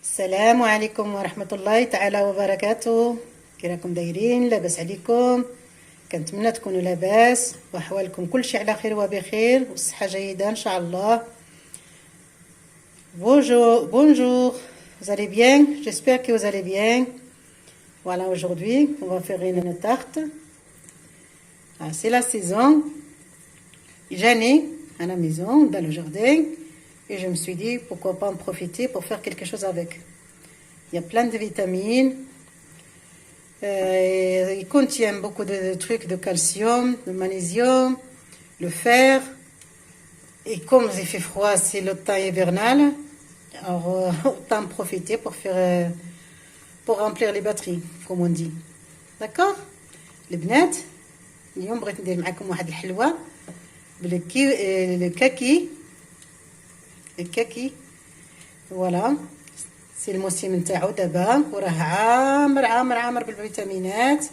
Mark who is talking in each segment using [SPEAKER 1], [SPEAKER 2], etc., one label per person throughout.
[SPEAKER 1] السلام عليكم ورحمة الله تعالى وبركاته. كي راكم دايرين؟ لاباس عليكم؟ كنتمنى تكونوا لاباس واحوالكم كلشي على خير وبخير والصحة جيدة ان شاء الله. Bonjour, vous allez bien? J'espère que vous allez bien. Voilà, aujourd'hui on va faire une tarte. C'est la saison. J'en ai à la maison, dans le jardin. Et je me suis dit, pourquoi pas en profiter pour faire quelque chose avec. Il y a plein de vitamines. Il contient beaucoup de trucs de calcium, de magnésium, le fer. Et comme il fait froid, c'est le temps hivernal. Alors, autant en profiter pour remplir les batteries, comme on dit. D'accord? البنات اليوم بغيت ندير معكم واحد الحلوة بالكاكي. الكاكي فوالا سي الموسم نتاعو دابا وراه عامر بالفيتامينات.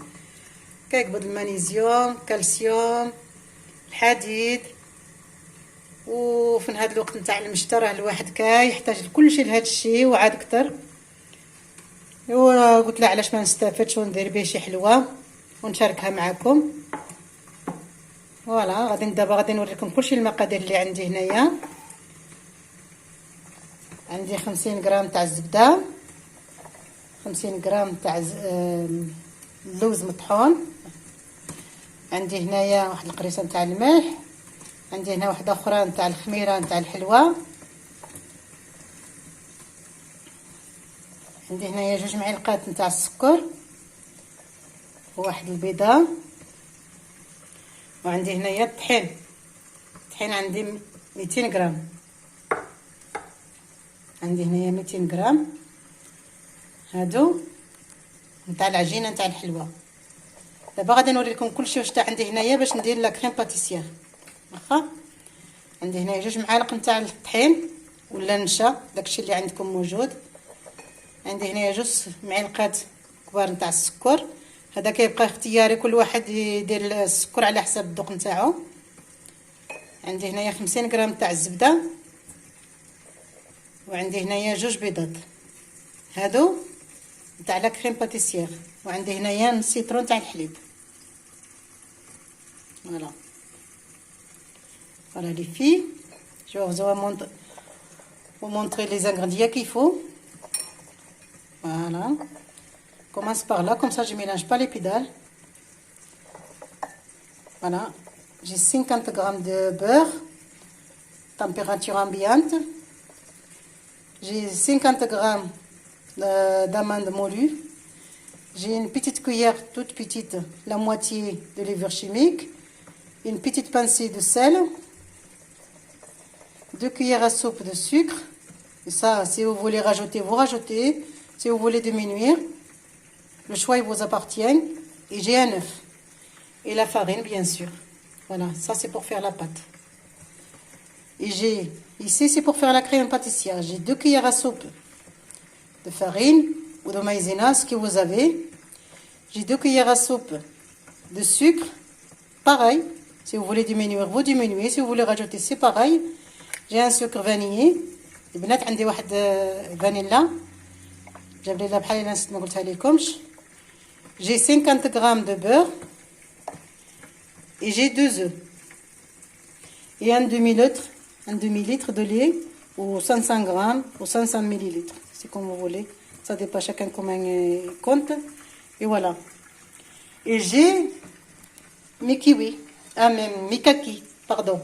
[SPEAKER 1] كيقبض المغنيسيوم، كالسيوم، الحديد. وفي هذا الوقت نتاع المشتى راه الواحد كيحتاج لكلشي لهذا الشيء وعاد اكثر. وقلت لا علاش ما نستافدش وندير به شي حلوه ونشاركها معكم. فوالا دابا غادي نوريكم كلشي المقادير اللي عندي هنايا. عندي 50 غرام تاع الزبده، 50 غرام تاع اللوز مطحون، عندي هنايا واحد القريصه نتاع الملح، عندي هنا واحده اخرى نتاع الخميره نتاع الحلوه، عندي هنايا 2 معلقات نتاع السكر وواحد البيضه، وعندي هنايا الطحين عندي 200 غرام. عندي هنايا 200 غرام هادو نتاع العجينه نتاع الحلوه. دابا غادي نوريكم كلشي واش تا عندي هنايا باش ندير لا كريم باتيسير. واخا عندي هنايا 2 معالق نتاع الطحين ولا النشا، داكشي اللي عندكم موجود. عندي هنايا 2 معلقات كبار نتاع السكر، هذا كيبقى اختياري، كل واحد يدير السكر على حسب الذوق نتاعو. عندي هنايا 50 غرام تاع الزبده، وعندي هنايا 2 بيضات هادو نتاع لا كريم باتيسير، وعندي هنايا نص سيترون تاع الحليب. فوالا les filles, je vais vous montrer les ingrédients qu'il faut. Voilà, commence par là, comme ça je mélange pas les pédales. Voilà, j'ai 50 grammes de beurre température ambiante, j'ai 50 grammes d'amandes moulues, j'ai une petite cuillère toute petite, la moitié de levure chimique, une petite pincée de sel, 2 cuillères à soupe de sucre. Et ça, si vous voulez rajouter, vous rajoutez. Si vous voulez diminuer, le choix il vous appartient. Et j'ai un œuf et la farine, bien sûr. Voilà, ça c'est pour faire la pâte. Et j'ai ici, c'est pour faire la crème pâtissière. J'ai 2 cuillères à soupe de farine ou de maïzena, ce que vous avez. J'ai 2 cuillères à soupe de sucre. Pareil, si vous voulez diminuer, vous diminuez. Si vous voulez rajouter, c'est pareil. J'ai un sucre vanillé. البنات عندي واحد فانيلا جاب لي بحال الا نسيت ما قلتها لكمش. J'ai 50 grammes de beurre et j'ai 2 œufs et un demi-litre de lait ou 500 grammes ou 500 millilitres, c'est comme vous voulez, ça dépend chacun comment il compte. Et voilà, et j'ai mes kiwis, mes kakis, pardon.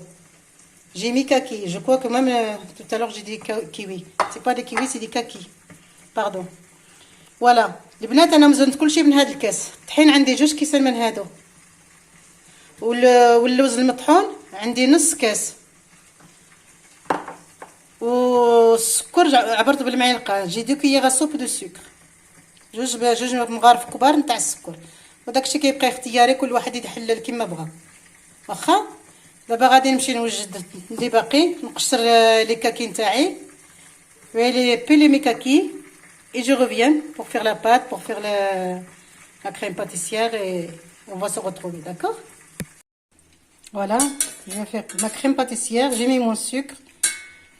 [SPEAKER 1] J'ai mis kaki. Je crois que même tout à l'heure j'ai dit kiwi. C'est pas des kiwis, c'est des kakis. Pardon. Voilà. البنات انا مزنت كلشي من هذا الكاس. الطحين عندي 2 كيسان من هادو. واللوز المطحون عندي نص كاس. والسكر عبرت بالمعلقه. جي 2 كيغا سوب دو سكر. 2 مغارف كبار نتاع السكر. وداكشي كيبقى اختياري، كل واحد يحلل كما بغا. واخا دابا غادي نمشي نوجد اللي باقي، نقشر لي كاكي نتاعي. Je vais les peler mes kakis et je reviens pour faire la pâte, pour faire la crème pâtissière et on va se retrouver, d'accord? Voilà, je vais faire ma crème pâtissière. J'ai mis mon sucre,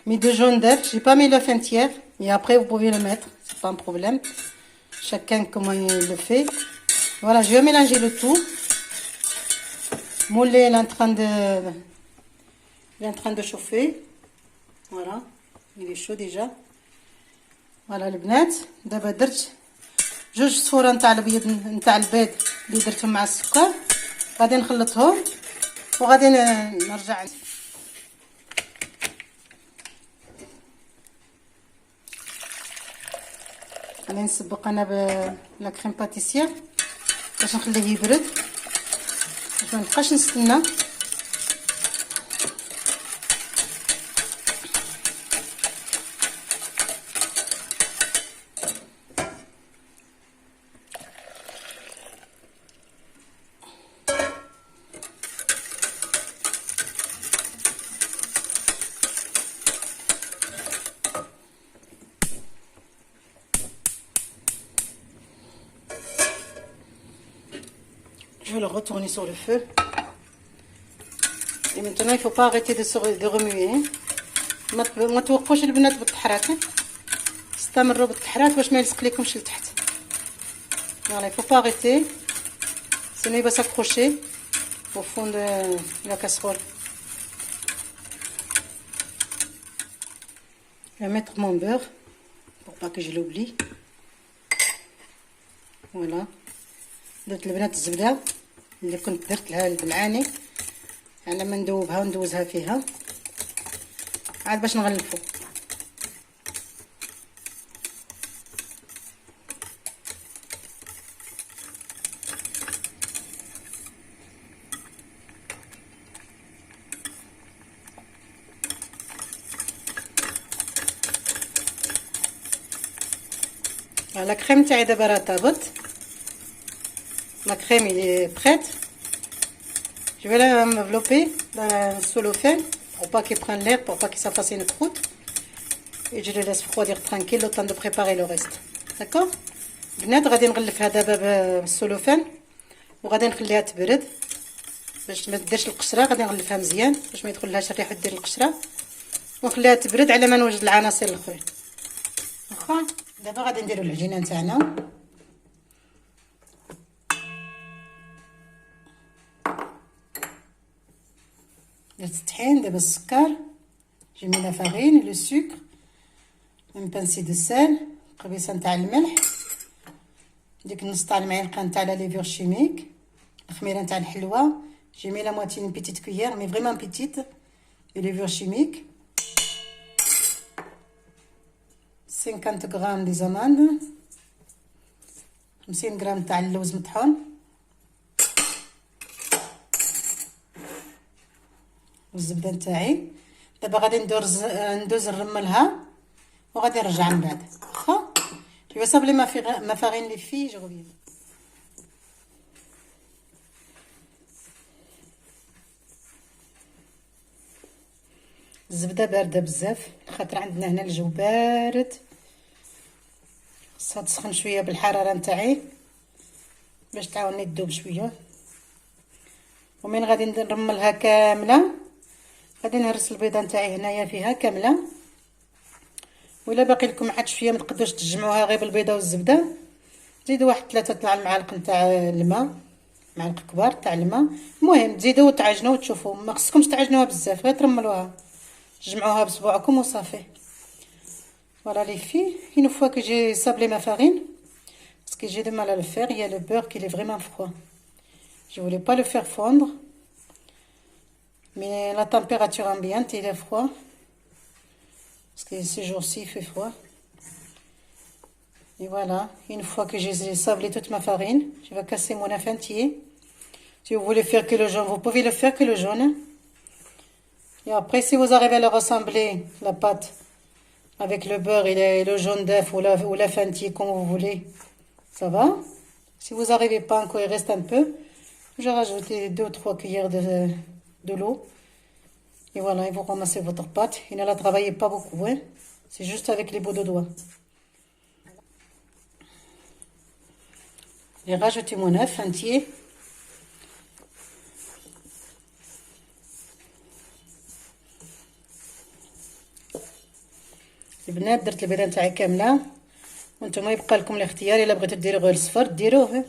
[SPEAKER 1] mes 2 jaunes d'œufs. J'ai pas mis l'œuf entier, mais après vous pouvez le mettre c'est pas un problème. Chacun comment il le fait. Voilà, je vais mélanger le tout. Mon lait est en train de chauffer. Voilà, il est chaud déjà. فوالا البنات دابا درت 2 صفورة نتاع البيض اللي درتهم مع السكر. غادي نخلطهم وغادي نرجع. غادي نسبق انا بلا كريم باتيسير باش نخليه يبرد باش ما نبقاش نستنى. Je vais le retourner sur le feu. Et maintenant, il ne faut pas arrêter de remuer. ما توقفوش البنات بالتحراك. استمروا بالتحراك باش ما يلصق لكمش لتحت. Voilà, il faut pas arrêter. Sinon, il va s'accrocher au fond de la casserole. Je vais mettre mon beurre pour pas que je l'oublie. Voilà. درت البنات الزبده اللي كنت درت لها بالعاني على ما ندوبها وندوزها فيها عاد باش نغلفو. la crème تاعي دابا راه طابت. Ma crème est prête. Je vais l'envelopper dans le cellophane pour pas qu'il prenne l'air, pour pas qu'il fasse une croûte. Et je le laisse refroidir tranquille le temps de préparer le reste. D'accord? البنات غادي نغلفها دابا بالسلوفان وغادي نخليها تبرد باش ما تديرش القشره. غادي نغلفها مزيان باش ما يدخلهاش الريحه ديال القشره ونخليها تبرد على ما نوجد العناصر الاخرين. واخا دابا غادي نديروا العجينه نتاعنا. درت الطحين دابا السكر. j'ai mis la farine le sucre une pincée de sel قبيصه نتاع الملح ديك نص تاع المعلقه نتاع لا ليفور شيميك الخميره نتاع الحلوه. j'ai mis la moitié une petite cuillère mais vraiment petite de levure chimique. 50 grammes des amandes. 50 غرام تاع اللوز مطحون. والزبده نتاعي. دابا غادي ندوز نرملها وغادي نرجع من بعد. واخا je vais sabler ma farine les filles, je reviens. الزبده بارده بزاف خاطر عندنا هنا الجو بارد. خصها تسخن شويه بالحراره نتاعي باش تعاوني تذوب شويه. ومن غادي نرملها كامله غادي نهرس البيضه نتاعي هنايا فيها كامله. ولا باقي لكم عاد شويه ما تقدروش تجمعوها غير بالبيضه والزبده زيدوا واحد 3 تاع المعالق نتاع الماء. معلقه كبار تاع الماء. المهم تزيدوا وتعجنوا وتشوفوا ما خصكمش تعجنوها بزاف غير ترملوها تجمعوها بصبعكم وصافي. Voilà les filles, une fois que j'ai sablé ma farine, parce que j'ai du mal à le faire, il y a le beurre qui est vraiment froid. Je voulais pas le faire fondre, mais la température ambiante il est froid, parce que ces jours-ci il fait froid. Et voilà, une fois que j'ai sablé toute ma farine, je vais casser mon œuf entier. Si vous voulez faire que le jaune, vous pouvez le faire que le jaune. Et après, si vous arrivez à le ressembler, la pâte, avec le beurre et le jaune d'œuf ou l'œuf entier, comme vous voulez, ça va. Si vous n'arrivez pas encore, il reste un peu. Je rajoute 2 ou 3 cuillères de l'eau. Et voilà, et vous ramassez votre pâte. Et ne la travaillez pas beaucoup, hein. C'est juste avec les bouts de doigts. J'ai rajouté mon œuf entier. البنات درت البيضه نتاعي كامله وانتم يبقى لكم الاختيار، الا بغيتو ديروا غير الصفر ديروه.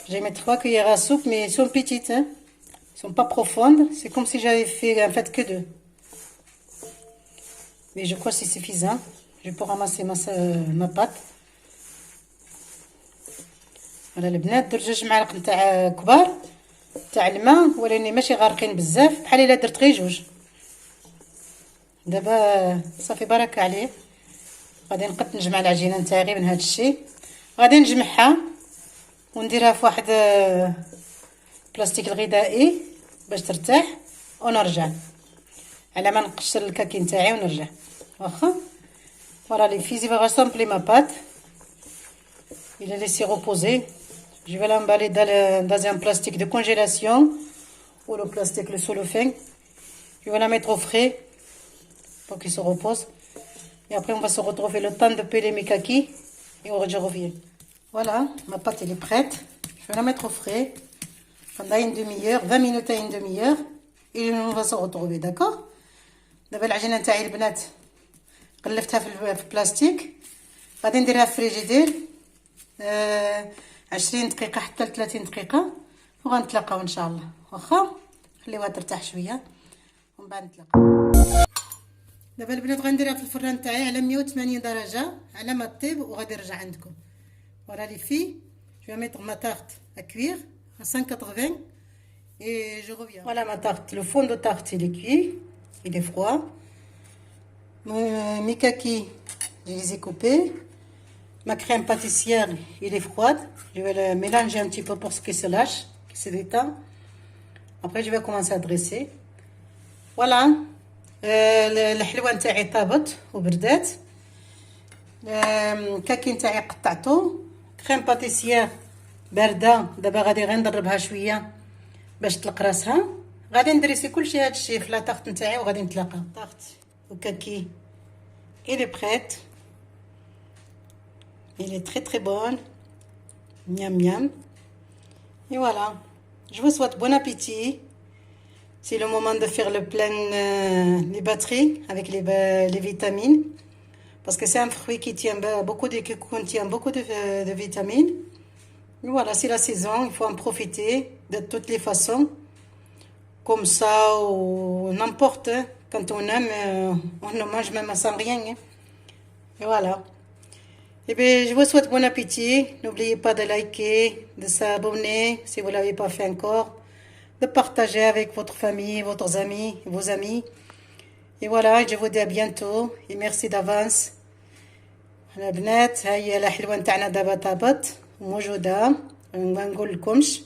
[SPEAKER 1] Je vais mettre 3 cuillères à soupe, mais elles sont petites, hein. Elles sont pas profondes. C'est comme si j'avais fait en fait que 2. Mais je crois que c'est suffisant. Je vais pour ramasser ma pâte. Voilà البنات، درت 2 معالق نتاع كبار تاع الماء، ولكن ماشي غارقين بزاف، بحال الا درت غير 2. دابا صافي بركه عليه. غادي نقد نجمع العجينه نتاعي غير من هذا الشيء. غادي نجمعها ونديرها في واحد بلاستيك الغذائي باش ترتاح، ونرجع على ما نقشر الكاكي نتاعي ونرجع. واخا voilà les filles, je vais rassembler ma pâte. Il a laissé reposer. Je vais l'emballer dans un plastique de congélation ou le plastique, le cellophane. Je vais la mettre au frais pour qu'il se repose. Et après, on va se retrouver le temps de peler mes kakis et je reviens. Voilà, ma pâte elle est prête. Je vais la mettre au frais pendant une demi-heure, 20 minutes à une demi-heure. Et on va se retrouver, d'accord? دابا العجينه نتاعي البنات قلفتها في البلاستيك. غادي نديرها في الفريجيدير 20 دقيقه حتى 30 دقيقه وغنتلاقاو ان شاء الله. واخا خليوها ترتاح شويه ومن بعد نتلاقاو. دابا البنات غنديرها في الفران تاعي على 180 درجه على ما طيب وغادي نرجع عندكم. Voilà les filles, je vais mettre ma tarte à cuire à 180 et je reviens. Voilà ma tarte, le fond de tarte il est cuit, il est froid. Mes kakis, je les ai coupés. Ma crème pâtissière, il est froide. Je vais le mélanger un petit peu pour qu'il se lâche, qu'il se détend. Après je vais commencer à dresser. Voilà. الحلوه نتاعي طابت وبردات. الكاكي نتاعي قطعته. كريم باتيسيير بارده، دابا غادي غير نضربها شويه باش تطلق راسها. غادي ندريسي كلشي هادشي في لاطاغت نتاعي وغادي نتلاقاو. طاغت وكاكي il est prête. Il est très très bonne. Miam miam. Et voilà. Je vous souhaite bon appétit. C'est le moment de faire le plein les batteries avec les vitamines. Parce que c'est un fruit qui contient beaucoup de vitamines. Et voilà, c'est la saison, il faut en profiter de toutes les façons. Comme ça, ou n'importe. Quand on aime, on ne mange même sans rien. Et voilà. Et bien, je vous souhaite bon appétit. N'oubliez pas de liker, de s'abonner si vous ne l'avez pas fait encore. De partager avec votre famille, vos amis, vos amis. Et voilà, je vous dis à bientôt. Et merci d'avance. البنات هاي الحلوه نتاعنا دابا طابت وموجوده. ما نقول لكمش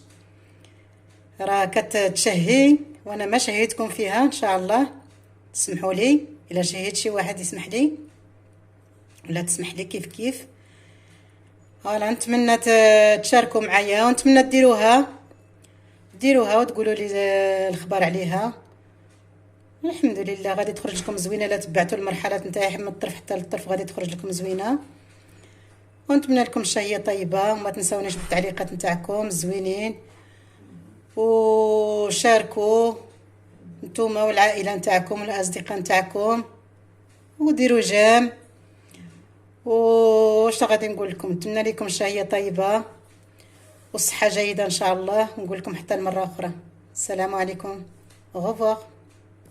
[SPEAKER 1] راه كتشهي وانا ما شهيتكم فيها ان شاء الله. تسمحوا لي الا شهيت شي واحد يسمح لي ولا تسمح لي كيف فوالا. نتمنى تشاركوا معايا ونتمنى ديروها وتقولوا لي الخبر عليها. الحمد لله غادي تخرج لكم زوينه. الا تبعتوا المرحلات نتاعي من الطرف حتى للطرف غادي تخرج لكم زوينه. ونتمنى لكم شهيه طيبه وما تنساونيش بالتعليقات نتاعكم الزوينين. وشاركوا نتوما والعائله نتاعكم والاصدقاء نتاعكم وديروا جيم. واش غادي نقول لكم؟ نتمنى لكم شهيه طيبه والصحه جيده ان شاء الله. نقول لكم حتى المره اخرى. السلام عليكم. au revoir.